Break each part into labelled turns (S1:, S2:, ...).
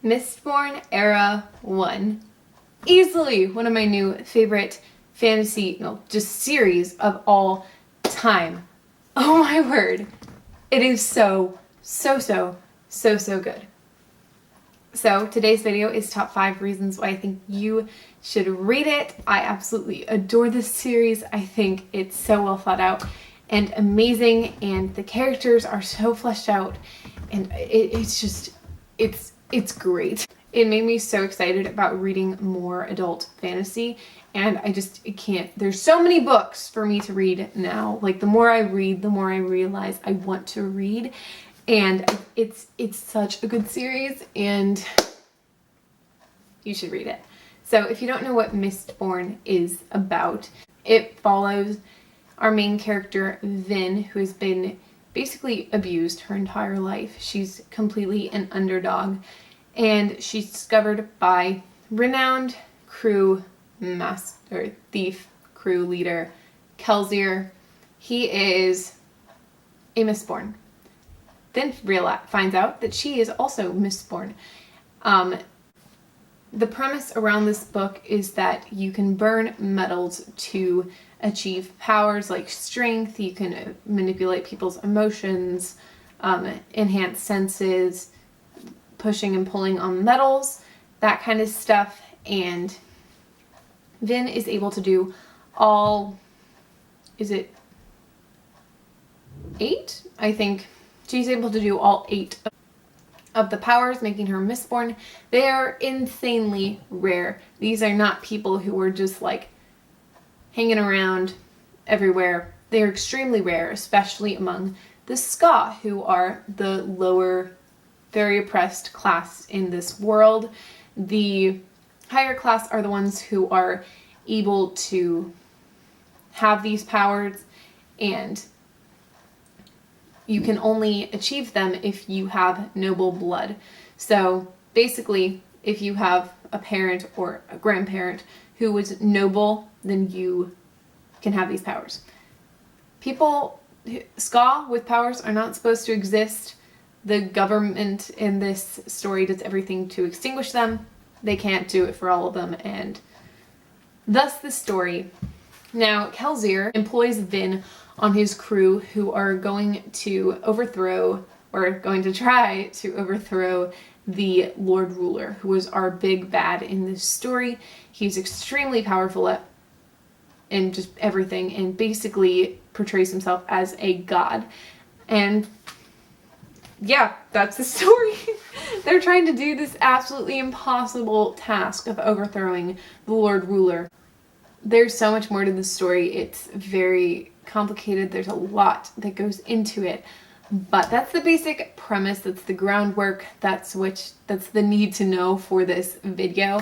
S1: Mistborn Era 1. Easily one of my new favorite fantasy, just series of all time. Oh my word. It is so good. So today's video is top 5 reasons why I think you should read it. I absolutely adore this series. I think it's so well thought out and amazing, and the characters are so fleshed out, and it's great. It made me so excited about reading more adult fantasy, and I can't. There's so many books for me to read now. Like, the more I read, the more I realize I want to read, and it's such a good series, and you should read it. So if you don't know what Mistborn is about, it follows our main character, Vin, who has been basically abused her entire life. She's completely an underdog, and she's discovered by renowned thief crew leader Kelsier. He is a Mistborn. Then finds out that she is also Mistborn. The premise around this book is that you can burn metals to achieve powers like strength. You can manipulate people's emotions, enhance senses, pushing and pulling on metals, that kind of stuff. And Vin is able to do all, is it 8? I think she's able to do all 8 of the powers, making her Mistborn. They are insanely rare. These are not people who are just like hanging around everywhere. They are extremely rare, especially among the Ska, who are the lower, very oppressed class in this world. The higher class are the ones who are able to have these powers, and you can only achieve them if you have noble blood. So basically, if you have a parent or a grandparent who was noble, then you can have these powers. People, Ska with powers, are not supposed to exist. The government in this story does everything to extinguish them. They can't do it for all of them, and thus the story. Now, Kelsier employs Vin on his crew, who are going to try to overthrow the Lord Ruler, who was our big bad in this story. He's extremely powerful in just everything, and basically portrays himself as a god. And yeah, that's the story. They're trying to do this absolutely impossible task of overthrowing the Lord Ruler. There's so much more to the story. It's very complicated. There's a lot that goes into it, but that's the basic premise. That's the groundwork. That's the need to know for this video.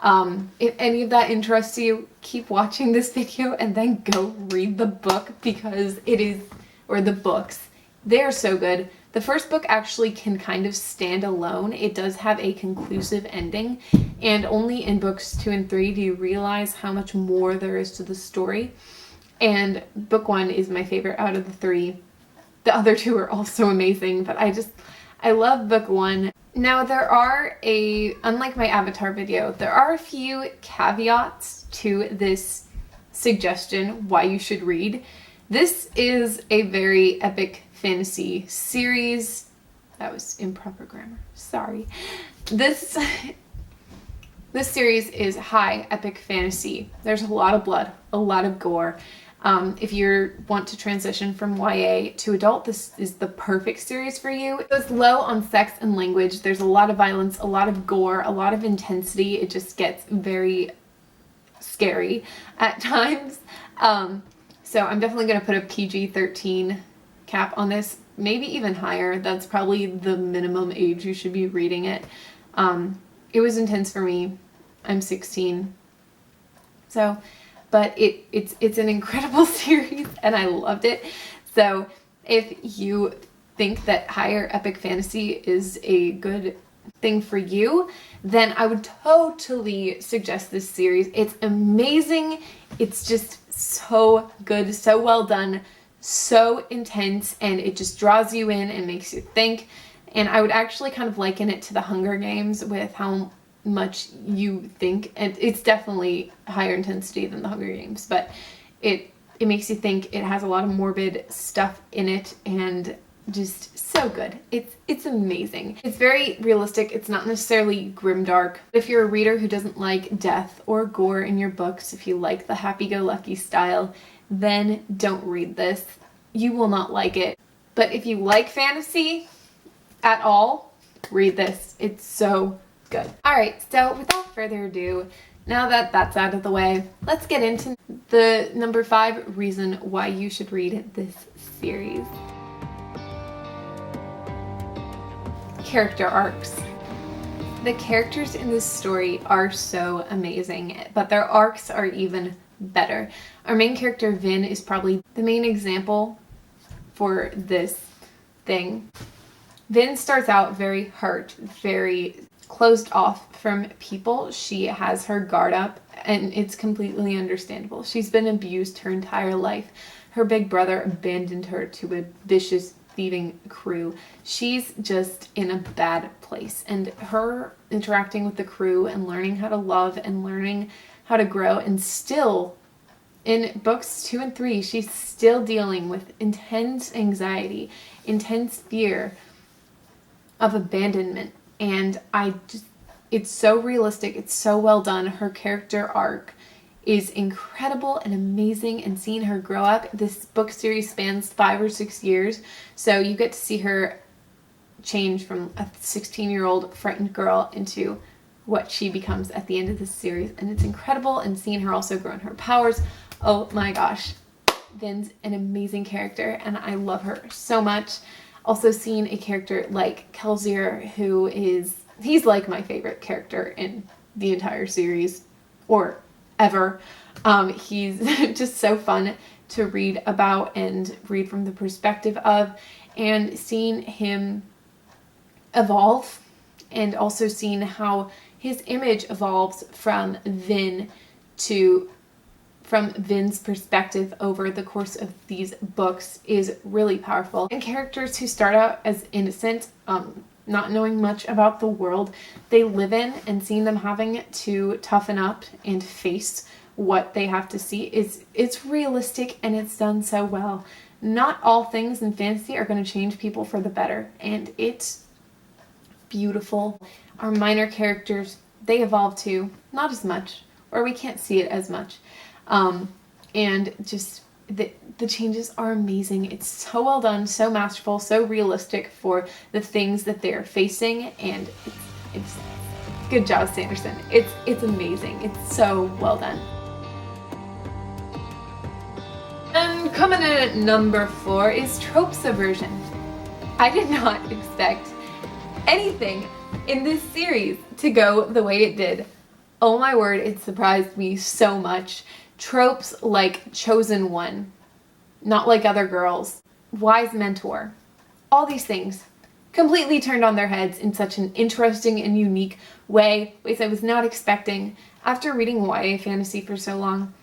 S1: If any of that interests you, keep watching this video and then go read the book, because the books, they're so good. The first book actually can kind of stand alone. It does have a conclusive ending, and only in books 2 and 3 do you realize how much more there is to the story. And book 1 is my favorite out of the 3. The other 2 are also amazing, but I love book 1. Now, unlike my Avatar video, there are a few caveats to this suggestion why you should read. This is a very epic fantasy series. That was improper grammar. Sorry. This series is high epic fantasy. There's a lot of blood, a lot of gore. If you want to transition from YA to adult, this is the perfect series for you. It's low on sex and language. There's a lot of violence, a lot of gore, a lot of intensity. It just gets very scary at times. So I'm definitely going to put a PG-13 cap on this, maybe even higher. That's probably the minimum age you should be reading it. It was intense for me. I'm 16. So, but it's an incredible series, and I loved it. So if you think that higher epic fantasy is a good thing for you, then I would totally suggest this series. It's amazing. It's just so good, so well done, so intense, and it just draws you in and makes you think. And I would actually kind of liken it to the Hunger Games with how much you think, and it's definitely higher intensity than the Hunger Games, but it makes you think. It has a lot of morbid stuff in it, and just so good. It's amazing. It's very realistic. It's not necessarily grimdark. If you're a reader who doesn't like death or gore in your books, if you like the happy-go-lucky style, then don't read this. You will not like it. But if you like fantasy at all, read this. It's so good. Alright, so without further ado, now that that's out of the way, let's get into the number 5 reason why you should read this series. Character arcs. The characters in this story are so amazing, but their arcs are even better. Our main character, Vin, is probably the main example for this thing. Vin starts out very hurt, very closed off from people. She has her guard up, and it's completely understandable. She's been abused her entire life. Her big brother abandoned her to a vicious thieving crew. She's just in a bad place, and her interacting with the crew and learning how to love and learning how to grow, and still in books 2 and 3 she's still dealing with intense anxiety, intense fear of abandonment. And it's so realistic, it's so well done. Her character arc is incredible and amazing, and seeing her grow up. This book series spans 5 or 6 years, so you get to see her change from a 16-year-old frightened girl into what she becomes at the end of this series, and it's incredible. And seeing her also grow in her powers, oh my gosh, Vin's an amazing character, and I love her so much. Also seeing a character like Kelsier, he's like my favorite character in the entire series, or ever. He's just so fun to read about and read from the perspective of, and seeing him evolve, and also seeing how his image evolves from Vin's perspective over the course of these books is really powerful. And characters who start out as innocent, not knowing much about the world they live in, and seeing them having to toughen up and face what they have to see, it's realistic, and it's done so well. Not all things in fantasy are going to change people for the better, and it's beautiful. Our minor characters, they evolve too, not as much, or we can't see it as much. And just the changes are amazing. It's so well done, so masterful, so realistic for the things that they're facing, and it's good job, Sanderson. It's amazing. It's so well done. And coming in at number 4 is Tropes aversion. I did not expect anything in this series to go the way it did. Oh my word, it surprised me so much. Tropes like Chosen One, Not Like Other Girls, Wise Mentor, all these things completely turned on their heads in such an interesting and unique way, ways I was not expecting. After reading YA fantasy for so long,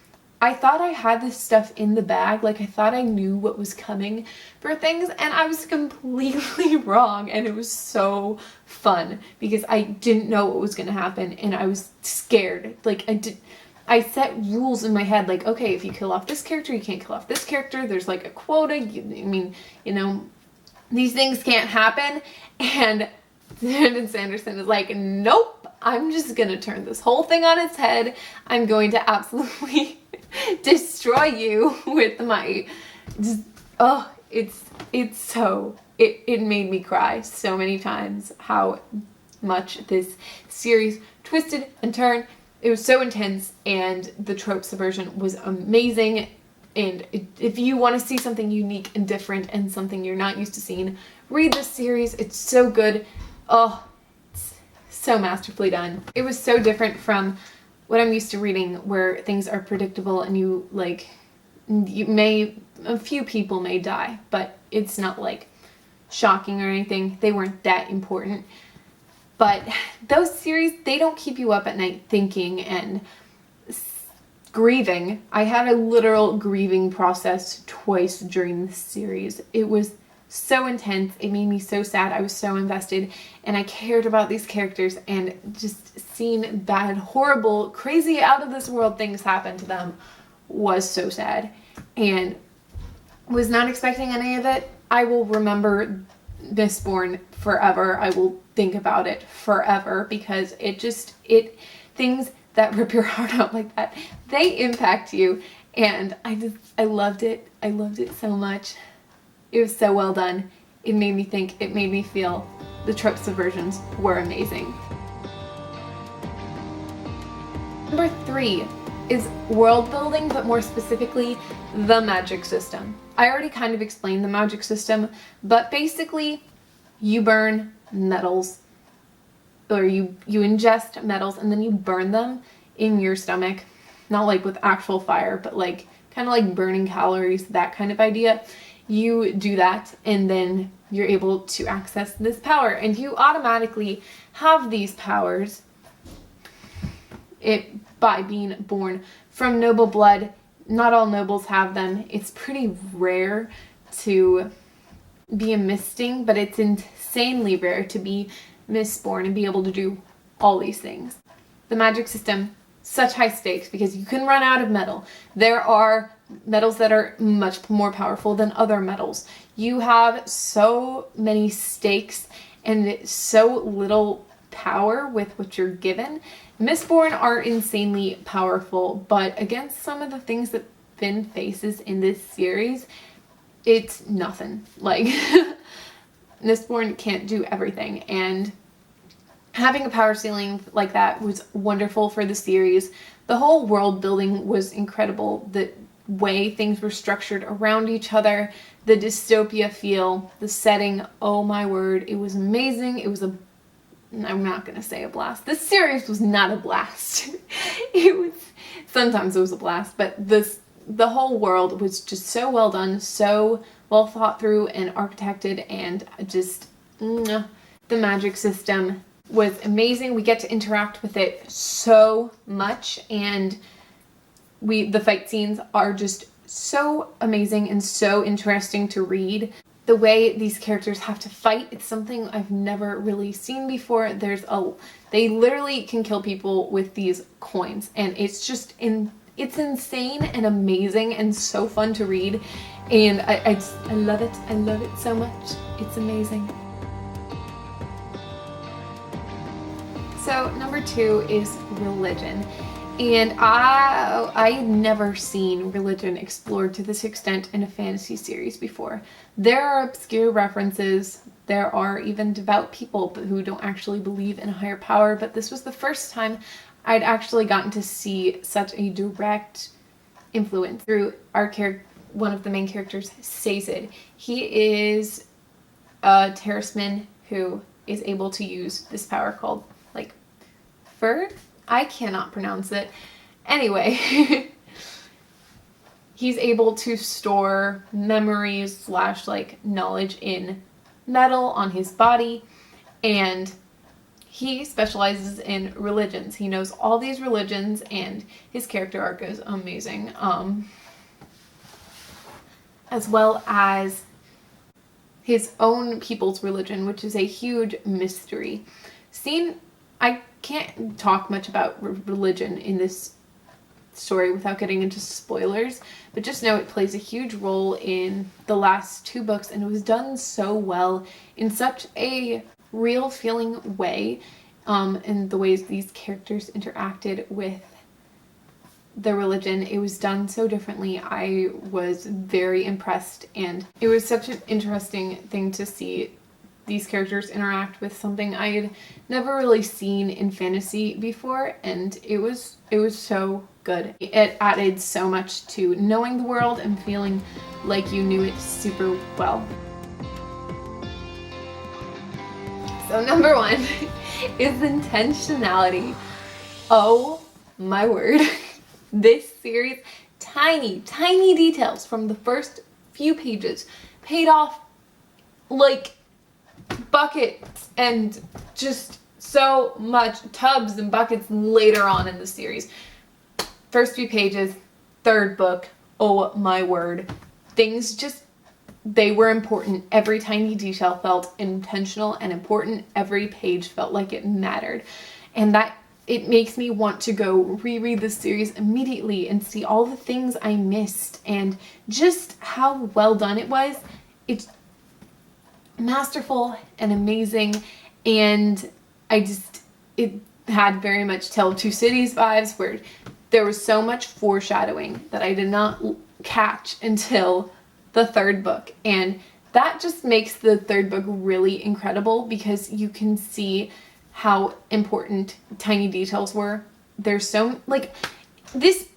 S1: I thought I had this stuff in the bag, like I thought I knew what was coming for things, and I was completely wrong, and it was so fun because I didn't know what was going to happen, and I was scared. Like I set rules in my head, like, okay, if you kill off this character, you can't kill off this character. There's like a quota. These things can't happen. And Brandon Sanderson is like, nope, I'm just going to turn this whole thing on its head. I'm going to absolutely destroy you with my, it made me cry so many times how much this series twisted and turned. It was so intense, and the Tropes aversion was amazing. And if you want to see something unique and different and something you're not used to seeing, read this series. It's so good. Oh, it's so masterfully done. It was so different from what I'm used to reading, where things are predictable and a few people may die, but it's not like shocking or anything. They weren't that important. But those series, they don't keep you up at night thinking and grieving. I had a literal grieving process twice during this series. It was so intense. It made me so sad. I was so invested and I cared about these characters, and just seeing bad, horrible, crazy, out of this world things happen to them was so sad, and was not expecting any of it. I will remember Mistborn forever. I will think about it forever, because things that rip your heart out like that, they impact you. And I loved it. I loved it so much. It was so well done. It made me think, it made me feel. The Tropes aversions were amazing. Number 3 is world building, but more specifically, the magic system. I already kind of explained the magic system, but basically you burn metals, or you ingest metals and then you burn them in your stomach. Not like with actual fire, but like kind of like burning calories, that kind of idea. You do that and then you're able to access this power, and you automatically have these powers by being born from noble blood. Not all nobles have them. It's pretty rare to be a misting, but it's insanely rare to be Mistborn and be able to do all these things. The magic system, such high stakes, because you can run out of metal. There are metals that are much more powerful than other metals. You have so many stakes and so little power with what you're given. Mistborn are insanely powerful, but against some of the things that Finn faces in this series, it's nothing. Like, Mistborn can't do everything, and having a power ceiling like that was wonderful for the series. The whole world building was incredible. The way things were structured around each other, the dystopia feel, the setting, oh my word, it was amazing. It was I'm not gonna say a blast. This series was not a blast. Sometimes it was a blast, but the whole world was just so well done, so well thought through and architected, and just the magic system was amazing. We get to interact with it so much, and the fight scenes are just so amazing and so interesting to read. The way these characters have to fight, it's something I've never really seen before. They literally can kill people with these coins, and it's just it's insane and amazing and so fun to read, and I love it. I love it so much. It's amazing. So number 2 is religion. And I had never seen religion explored to this extent in a fantasy series before. There are obscure references. There are even devout people who don't actually believe in a higher power, but this was the first time I'd actually gotten to see such a direct influence through one of the main characters, Sazed. He is a terraceman who is able to use this power called, like, Ferd? I cannot pronounce it. Anyway, he's able to store memories / like knowledge in metal on his body, and he specializes in religions. He knows all these religions, and his character arc is amazing. As well as his own people's religion, which is a huge mystery. I can't talk much about religion in this story without getting into spoilers, but just know it plays a huge role in the last 2 books, and it was done so well in such a real feeling way, and the ways these characters interacted with the religion. It was done so differently. I was very impressed, and it was such an interesting thing to see these characters interact with something I had never really seen in fantasy before, and it was so good. It added so much to knowing the world and feeling like you knew it super well. So number 1 is intentionality. Oh my word. This series, tiny details from the first few pages paid off like buckets, and just so much tubs and buckets later on in the series. First few pages, 3rd book, oh my word. Things just they were important. Every tiny detail felt intentional and important. Every page felt like it mattered. And that it makes me want to go reread the series immediately and see all the things I missed and just how well done it was. It's masterful and amazing, and it had very much Tale of Two Cities vibes, where there was so much foreshadowing that I did not catch until the third book, and that just makes the third book really incredible because you can see how important tiny details were. There's so, like, this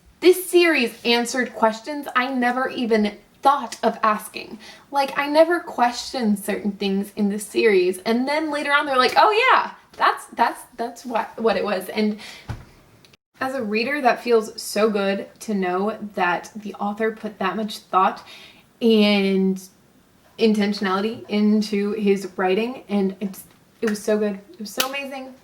S1: series answered questions I never even thought of asking. Like, I never questioned certain things in the series, and then later on they're like, oh yeah, that's what it was. And as a reader, that feels so good to know that the author put that much thought and intentionality into his writing, and it was so good. It was so amazing.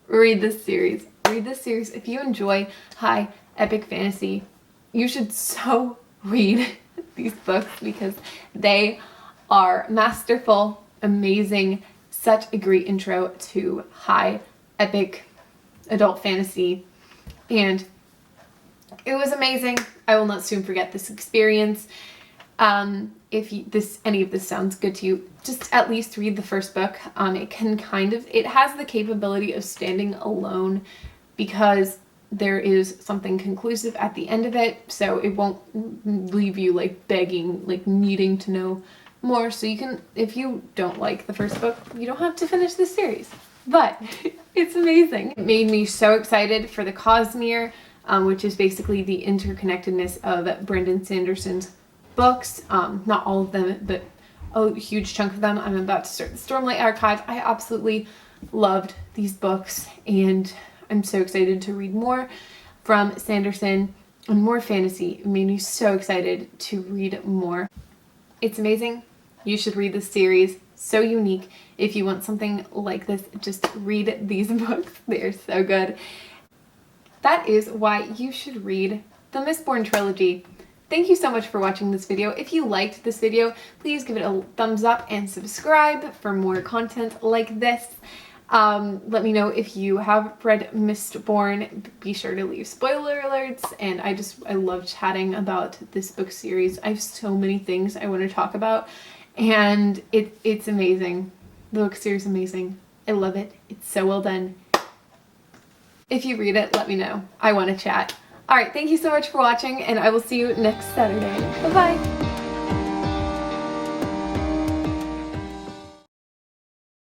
S1: Read this series. Read this series. If you enjoy high epic fantasy, you should so read these books because they are masterful, amazing, such a great intro to high epic adult fantasy, and it was amazing. I will not soon forget this experience. If any of this sounds good to you, just at least read the first book. It has the capability of standing alone because there is something conclusive at the end of it, so it won't leave you like begging, like needing to know more. So you can, if you don't like the first book, you don't have to finish this series, but it's amazing. It made me so excited for the Cosmere, which is basically the interconnectedness of Brandon Sanderson's books. Not all of them, but a huge chunk of them. I'm about to start the Stormlight Archive. I absolutely loved these books, and I'm so excited to read more from Sanderson and more fantasy. It made me so excited to read more. It's amazing. You should read this series. So unique. If you want something like this, just read these books. They're so good. That is why you should read the Mistborn trilogy. Thank you so much for watching this video. If you liked this video, please give it a thumbs up and subscribe for more content like this. Let me know if you have read Mistborn. Be sure to leave spoiler alerts, and I love chatting about this book series. I have so many things I want to talk about, and it's amazing. The book series is amazing. I love it. It's so well done. If you read it, let me know. I want to chat. Alright, thank you so much for watching, and I will see you next Saturday. Bye-bye!